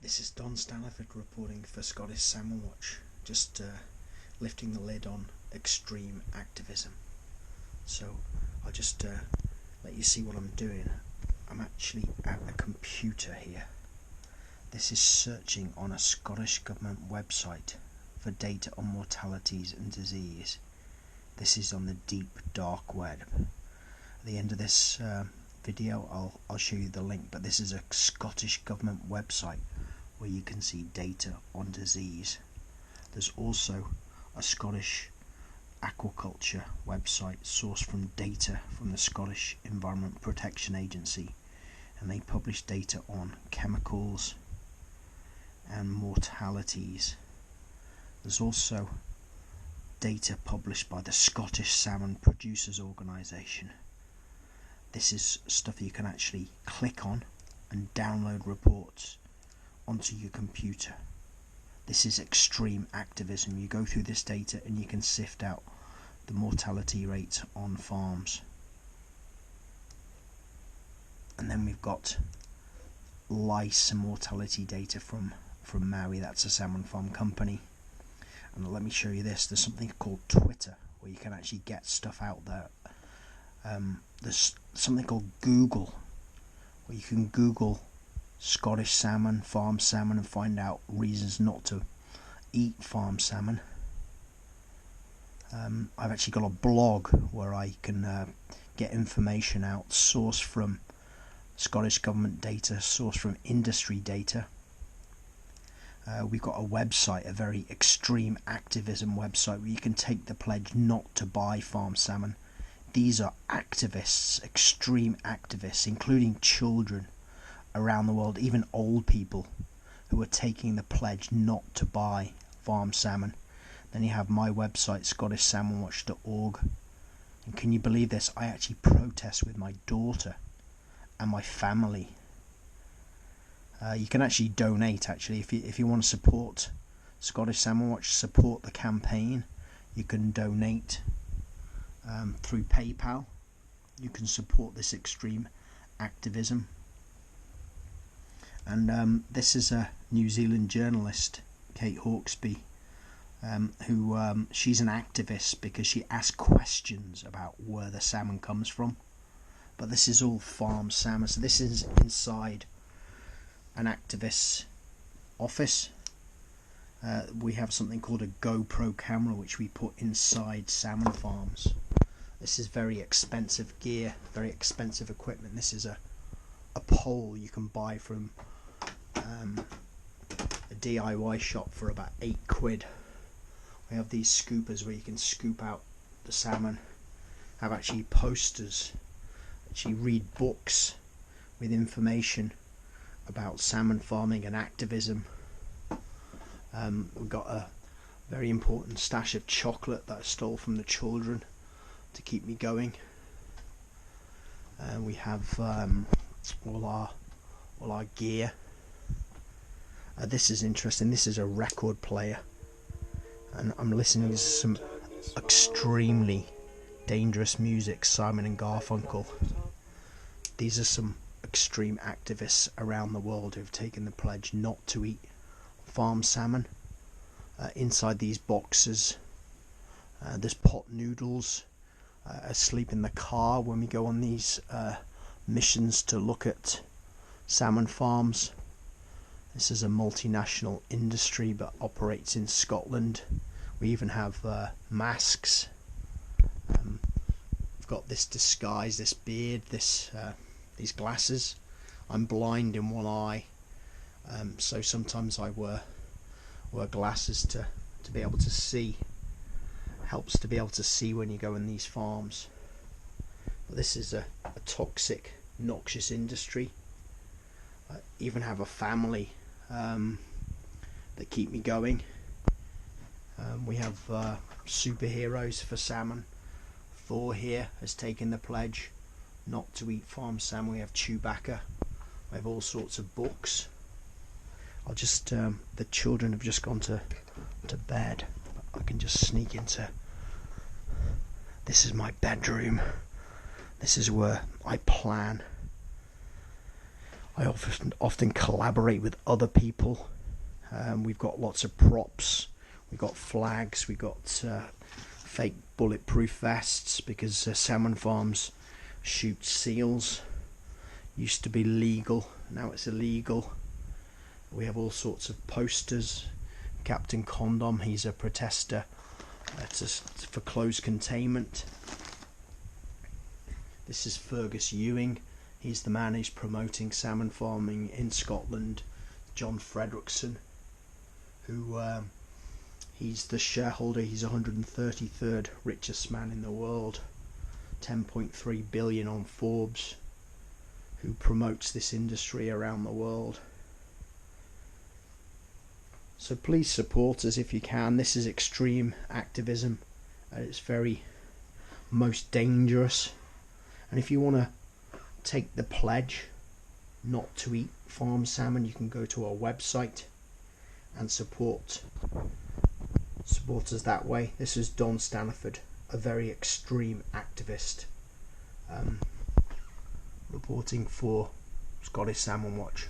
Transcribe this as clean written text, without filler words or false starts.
This is Don Stalliford reporting for Scottish Salmon Watch, just lifting the lid on extreme activism. So I'll just let you see what I'm doing. I'm actually at a computer here. This is searching on a Scottish Government website for data on mortalities and disease. This is on the deep dark web. At the end of this video I'll show you the link, but this is a Scottish Government website where you can see data on disease. There's also a Scottish aquaculture website sourced from data from the Scottish Environment Protection Agency, and they publish data on chemicals and mortalities. There's also data published by the Scottish Salmon Producers Organisation. This is stuff you can actually click on and download reports onto your computer. This is extreme activism. You go through this data and you can sift out the mortality rates on farms. And then we've got lice and mortality data from Maui. That's a salmon farm company. And let me show you this. There's something called Twitter where you can actually get stuff out there. There's something called Google where you can Google Scottish salmon, farm salmon, and find out reasons not to eat farm salmon. I've actually got a blog where I can get information out, sourced from Scottish Government data, sourced from industry data. We've got a website, a very extreme activism website, where you can take the pledge not to buy farm salmon. These are activists, extreme activists, including children around the world, even old people, who are taking the pledge not to buy farm salmon. Then you have my website, scottishsalmonwatch.org, and can you believe this? I actually protest with my daughter and my family. You can actually donate. Actually, if you want to support Scottish Salmon Watch, support the campaign, you can donate through PayPal. You can support this extreme activism. And this is a New Zealand journalist, Kate Hawkesby, who she's an activist because she asks questions about where the salmon comes from. But this is all farm salmon, so this is inside an activist's office. We have something called a GoPro camera which we put inside salmon farms. This is very expensive gear, very expensive equipment. This is a pole you can buy from a DIY shop for about £8. We have these scoopers where you can scoop out the salmon. Have actually posters, actually read books with information about salmon farming and activism. We've got a very important stash of chocolate that I stole from the children to keep me going. We have all our gear. This is interesting. This is a record player, and I'm listening to some extremely dangerous music, Simon and Garfunkel. These are some extreme activists around the world who have taken the pledge not to eat farm salmon. Inside these boxes there's pot noodles. Asleep in the car when we go on these missions to look at salmon farms. This is a multinational industry but operates in Scotland. We even have masks. We've got this disguise, this beard, these glasses. I'm blind in one eye, so sometimes I wear glasses to be able to see. Helps to be able to see when you go in these farms. But this is a toxic, noxious industry. I even have a family that keep me going. We have superheroes for salmon. Thor here has taken the pledge not to eat farm salmon. We have Chewbacca. We have all sorts of books. I'll just the children have just gone to bed. I can just sneak into. This is my bedroom. This is where I plan. I often collaborate with other people. We've got lots of props, we've got flags, we've got fake bulletproof vests, because salmon farms shoot seals. Used to be legal, now it's illegal. We have all sorts of posters. Captain Condom, he's a protester for closed containment. This is Fergus Ewing, he's the man who's promoting salmon farming in Scotland. John Fredrickson, who he's the shareholder, he's 133rd richest man in the world, 10.3 billion on Forbes, who promotes this industry around the world. So please support us if you can. This is extreme activism at its very most dangerous. And if you want to take the pledge not to eat farm salmon, you can go to our website and support us that way. This is Don Staniford, a very extreme activist, reporting for Scottish Salmon Watch.